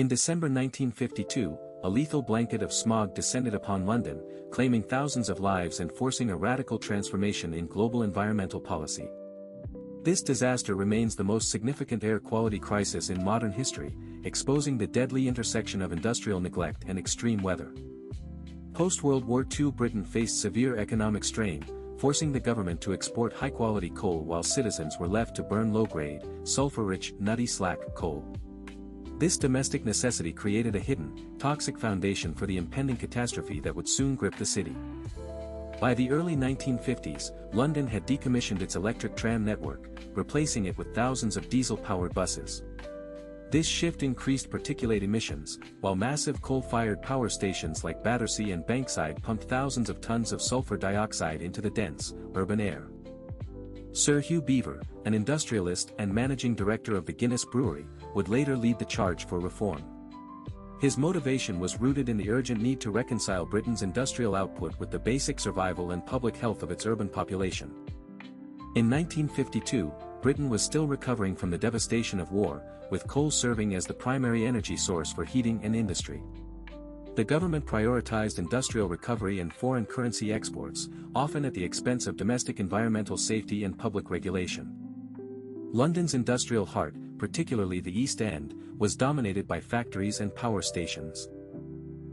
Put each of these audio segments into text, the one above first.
In December 1952, a lethal blanket of smog descended upon London, claiming thousands of lives and forcing a radical transformation in global environmental policy. This disaster remains the most significant air quality crisis in modern history, exposing the deadly intersection of industrial neglect and extreme weather. Post-World War II Britain faced severe economic strain, forcing the government to export high-quality coal while citizens were left to burn low-grade, sulfur-rich, nutty slack coal. This domestic necessity created a hidden, toxic foundation for the impending catastrophe that would soon grip the city. By the early 1950s, London had decommissioned its electric tram network, replacing it with thousands of diesel-powered buses. This shift increased particulate emissions, while massive coal-fired power stations like Battersea and Bankside pumped thousands of tons of sulfur dioxide into the dense, urban air. Sir Hugh Beaver, an industrialist and managing director of the Guinness Brewery, would later lead the charge for reform. His motivation was rooted in the urgent need to reconcile Britain's industrial output with the basic survival and public health of its urban population. In 1952, Britain was still recovering from the devastation of war, with coal serving as the primary energy source for heating and industry. The government prioritized industrial recovery and foreign currency exports, often at the expense of domestic environmental safety and public regulation. London's industrial heart, particularly the East End, was dominated by factories and power stations.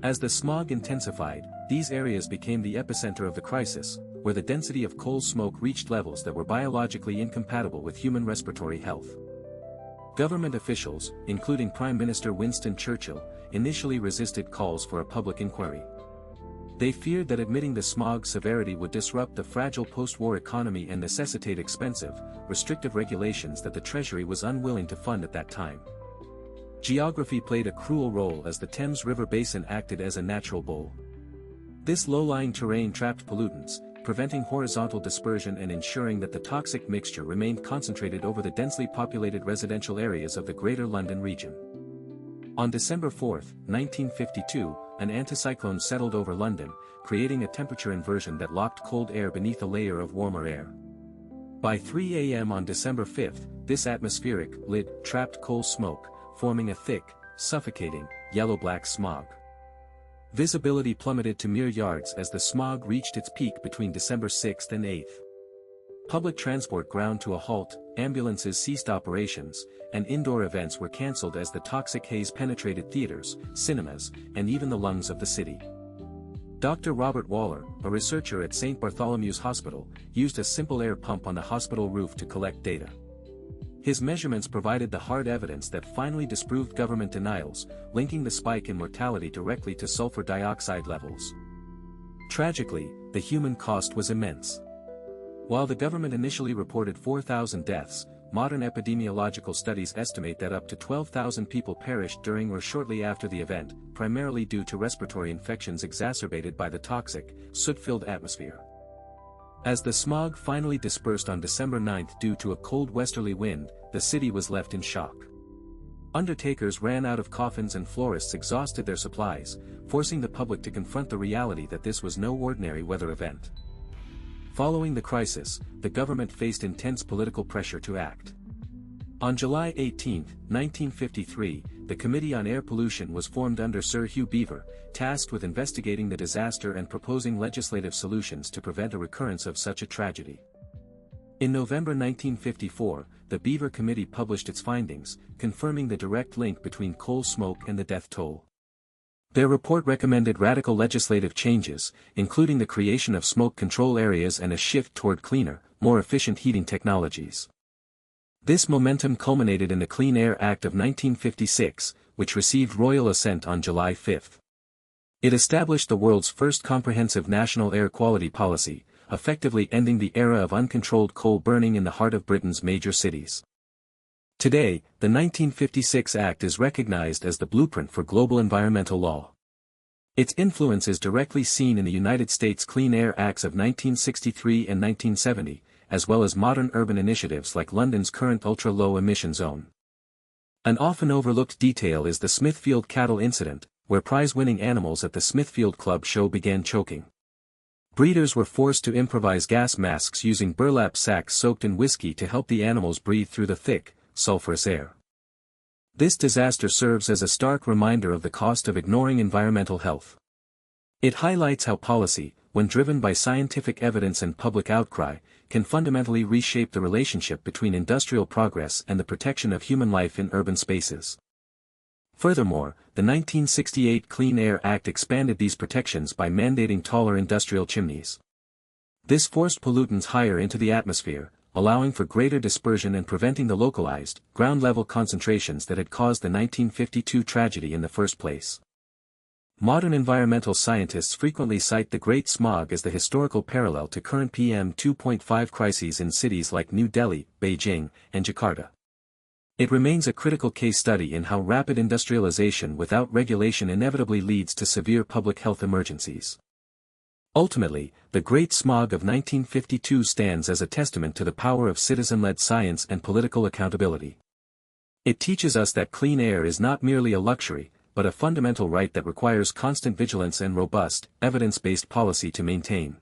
As the smog intensified, these areas became the epicenter of the crisis, where the density of coal smoke reached levels that were biologically incompatible with human respiratory health. Government officials, including Prime Minister Winston Churchill, initially resisted calls for a public inquiry. They feared that admitting the smog's severity would disrupt the fragile post-war economy and necessitate expensive, restrictive regulations that the Treasury was unwilling to fund at that time. Geography played a cruel role as the Thames River Basin acted as a natural bowl. This low-lying terrain trapped pollutants, preventing horizontal dispersion and ensuring that the toxic mixture remained concentrated over the densely populated residential areas of the Greater London region. On December 4, 1952, an anticyclone settled over London, creating a temperature inversion that locked cold air beneath a layer of warmer air. By 3 a.m. on December 5, this atmospheric lid trapped coal smoke, forming a thick, suffocating, yellow-black smog. Visibility plummeted to mere yards as the smog reached its peak between December 6 and 8. Public transport ground to a halt, ambulances ceased operations, and indoor events were cancelled as the toxic haze penetrated theaters, cinemas, and even the lungs of the city. Dr. Robert Waller, a researcher at St. Bartholomew's Hospital, used a simple air pump on the hospital roof to collect data. His measurements provided the hard evidence that finally disproved government denials, linking the spike in mortality directly to sulfur dioxide levels. Tragically, the human cost was immense. While the government initially reported 4,000 deaths, modern epidemiological studies estimate that up to 12,000 people perished during or shortly after the event, primarily due to respiratory infections exacerbated by the toxic, soot-filled atmosphere. As the smog finally dispersed on December 9 due to a cold westerly wind, the city was left in shock. Undertakers ran out of coffins and florists exhausted their supplies, forcing the public to confront the reality that this was no ordinary weather event. Following the crisis, the government faced intense political pressure to act. On July 18, 1953, the Committee on Air Pollution was formed under Sir Hugh Beaver, tasked with investigating the disaster and proposing legislative solutions to prevent a recurrence of such a tragedy. In November 1954, the Beaver Committee published its findings, confirming the direct link between coal smoke and the death toll. Their report recommended radical legislative changes, including the creation of smoke control areas and a shift toward cleaner, more efficient heating technologies. This momentum culminated in the Clean Air Act of 1956, which received royal assent on July 5. It established the world's first comprehensive national air quality policy, effectively ending the era of uncontrolled coal burning in the heart of Britain's major cities. Today, the 1956 Act is recognized as the blueprint for global environmental law. Its influence is directly seen in the United States Clean Air Acts of 1963 and 1970, as well as modern urban initiatives like London's current ultra-low emission zone. An often overlooked detail is the Smithfield cattle incident, where prize-winning animals at the Smithfield Club show began choking. Breeders were forced to improvise gas masks using burlap sacks soaked in whiskey to help the animals breathe through the thick, sulfurous air. This disaster serves as a stark reminder of the cost of ignoring environmental health. It highlights how policy, when driven by scientific evidence and public outcry, can fundamentally reshape the relationship between industrial progress and the protection of human life in urban spaces. Furthermore, the 1968 Clean Air Act expanded these protections by mandating taller industrial chimneys. This forced pollutants higher into the atmosphere, allowing for greater dispersion and preventing the localized, ground-level concentrations that had caused the 1952 tragedy in the first place. Modern environmental scientists frequently cite the Great Smog as the historical parallel to current PM 2.5 crises in cities like New Delhi, Beijing, and Jakarta. It remains a critical case study in how rapid industrialization without regulation inevitably leads to severe public health emergencies. Ultimately, the Great Smog of 1952 stands as a testament to the power of citizen-led science and political accountability. It teaches us that clean air is not merely a luxury, but a fundamental right that requires constant vigilance and robust, evidence-based policy to maintain.